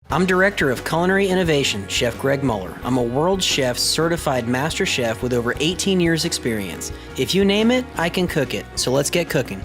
I'm Director of Culinary Innovation, Chef Greg Muller. I'm a World Chef certified master chef with over 18 years experience. If you name it, I can cook it. So let's get cooking.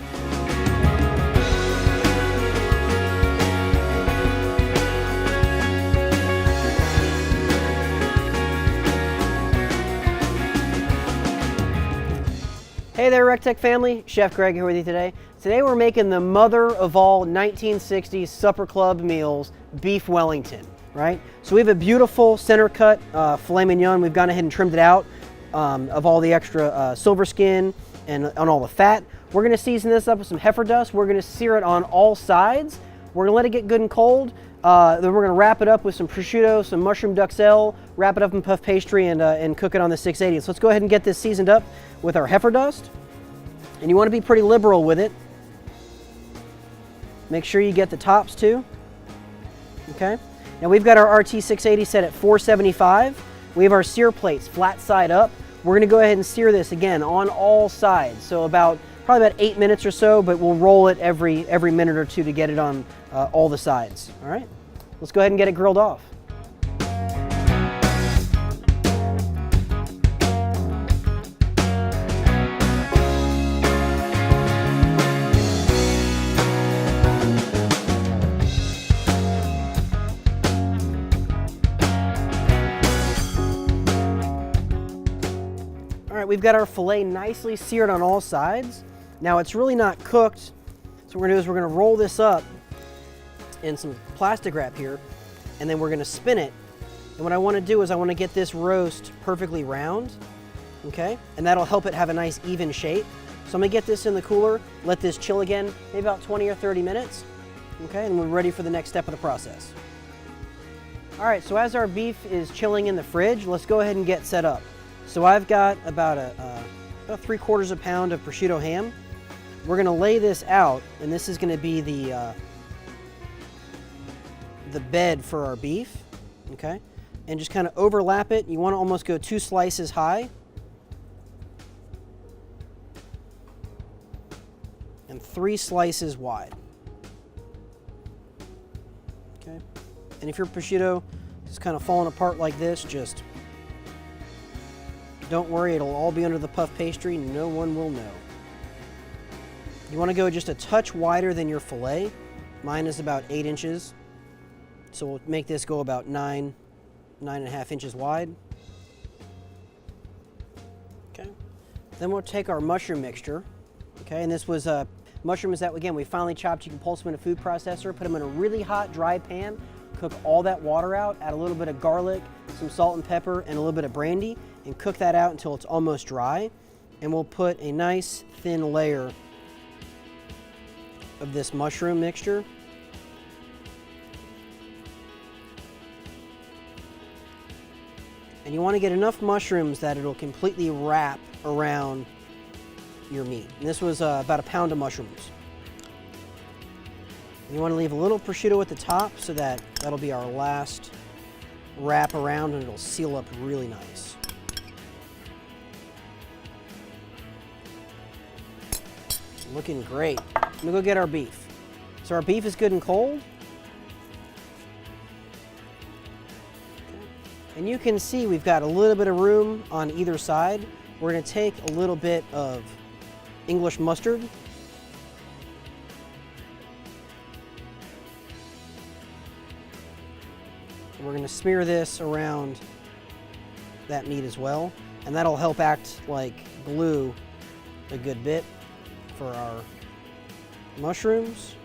Hey there, RecTech family. Chef Greg here with you today. Today we're making the mother of all 1960s supper club meals, beef Wellington, right? So we have a beautiful center cut filet mignon. We've gone ahead and trimmed it out of all the extra silver skin and on all the fat. We're gonna season this up with some Heffer dust. We're gonna sear it on all sides. We're gonna let it get good and cold. Then we're gonna wrap it up with some prosciutto, some mushroom duxelle, wrap it up in puff pastry and cook it on the 680. So let's go ahead and get this seasoned up with our Heffer dust. And you wanna be pretty liberal with it. Make sure you get the tops too, okay? Now we've got our RT680 set at 475. We have our sear plates flat side up. We're gonna go ahead and sear this again on all sides. So probably about 8 minutes or so, but we'll roll it every minute or two to get it on all the sides, all right? Let's go ahead and get it grilled off. All right, we've got our filet nicely seared on all sides. Now it's really not cooked, so what we're gonna do is we're gonna roll this up in some plastic wrap here, and then we're gonna spin it. And what I wanna do is I wanna get this roast perfectly round, okay? And that'll help it have a nice even shape. So I'm gonna get this in the cooler, let this chill again, maybe about 20 or 30 minutes, okay? And we're ready for the next step of the process. All right, so as our beef is chilling in the fridge, let's go ahead and get set up. So I've got about about 3/4 pound of prosciutto ham. We're gonna lay this out, and this is gonna be the bed for our beef, okay? And just kind of overlap it. You wanna almost go 2 slices high. And 3 slices wide. Okay? And if your prosciutto is kind of falling apart like this, just don't worry, it'll all be under the puff pastry. No one will know. You want to go just a touch wider than your filet. Mine is about 8 inches. So we'll make this go about 9.5 inches wide. Okay. Then we'll take our mushroom mixture. Okay, and this was mushrooms that, again, we finely chopped. You can pulse them in a food processor, put them in a really hot, dry pan, cook all that water out, add a little bit of garlic, some salt and pepper, and a little bit of brandy, and cook that out until it's almost dry. And we'll put a nice thin layer of this mushroom mixture. And you want to get enough mushrooms that it'll completely wrap around your meat. And this was about a pound of mushrooms. You want to leave a little prosciutto at the top so that'll be our last wrap around, and it'll seal up really nice. Looking great. I'm gonna go get our beef. So our beef is good and cold. And you can see we've got a little bit of room on either side. We're gonna take a little bit of English mustard. And we're gonna smear this around that meat as well. And that'll help act like glue a good bit for our mushrooms.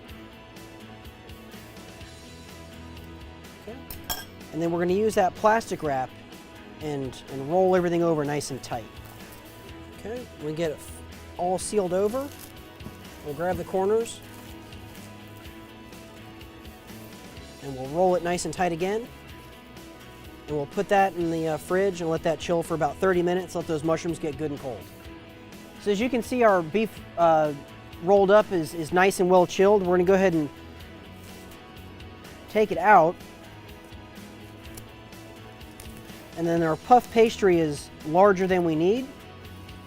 Okay. And then we're going to use that plastic wrap and roll everything over nice and tight. Okay, we get it all sealed over. We'll grab the corners and we'll roll it nice and tight again. And we'll put that in the fridge and let that chill for about 30 minutes, let those mushrooms get good and cold. So as you can see, our beef rolled up is nice and well chilled. We're gonna go ahead and take it out. And then our puff pastry is larger than we need,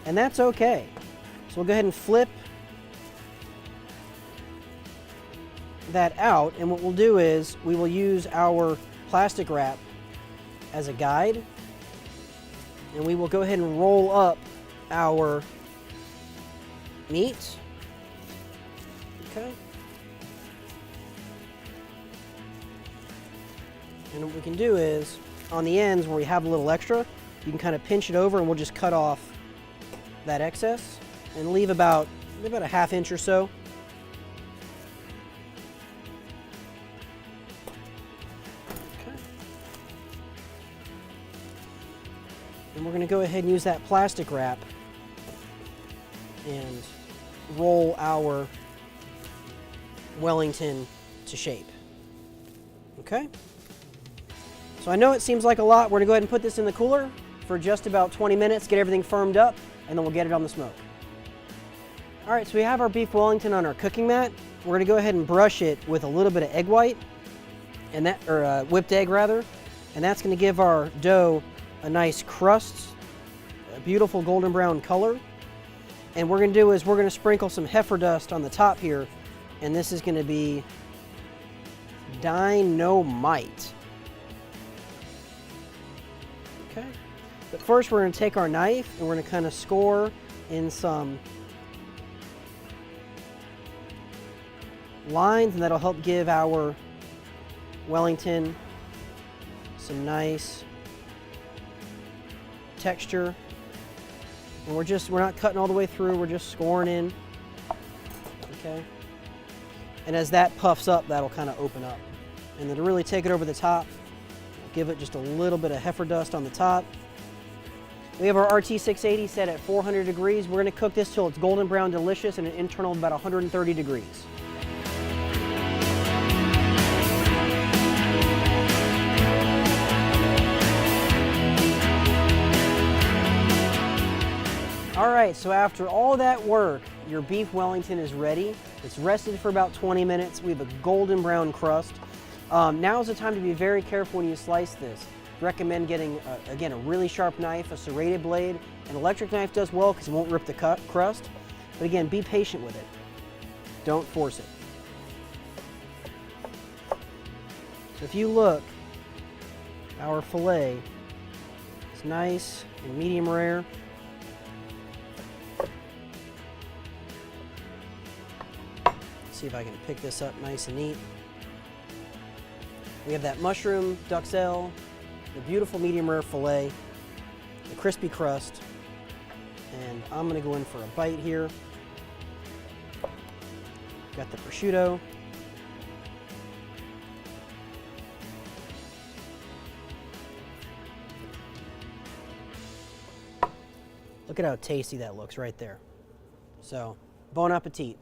and that's okay. So we'll go ahead and flip that out, and what we'll do is we will use our plastic wrap as a guide, and we will go ahead and roll up our meat. Okay. And what we can do is, on the ends where we have a little extra, you can kind of pinch it over and we'll just cut off that excess and leave about a ½ inch or so. Okay. And we're going to go ahead and use that plastic wrap and roll our Wellington to shape. Okay? So I know it seems like a lot. We're going to go ahead and put this in the cooler for just about 20 minutes, get everything firmed up, and then we'll get it on the smoke. All right, so we have our beef Wellington on our cooking mat. We're going to go ahead and brush it with a little bit of egg white, and that, or whipped egg rather, and that's going to give our dough a nice crust, a beautiful golden brown color. And what we're going to do is we're going to sprinkle some Heffer dust on the top here, and this is going to be dynamite. Okay, but first we're going to take our knife and we're going to kind of score in some lines, and that'll help give our Wellington some nice texture. And we're not cutting all the way through, we're just scoring in. Okay, and as that puffs up, that'll kind of open up, and then to really take it over the top, give it just a little bit of Heffer dust on the top. We have our RT680 set at 400 degrees. We're going to cook this till it's golden brown delicious and an internal of about 130 degrees. All right, so after all that work, your beef Wellington is ready. It's rested for about 20 minutes. We have a golden brown crust. Now is the time to be very careful when you slice this. Recommend getting, again, a really sharp knife, a serrated blade. An electric knife does well because it won't rip the crust. But again, be patient with it. Don't force it. So if you look, our filet is nice and medium rare. See if I can pick this up nice and neat. We have that mushroom duxelle, the beautiful medium rare filet, the crispy crust, and I'm going to go in for a bite here. Got the prosciutto. Look at how tasty that looks right there. So, bon appetit.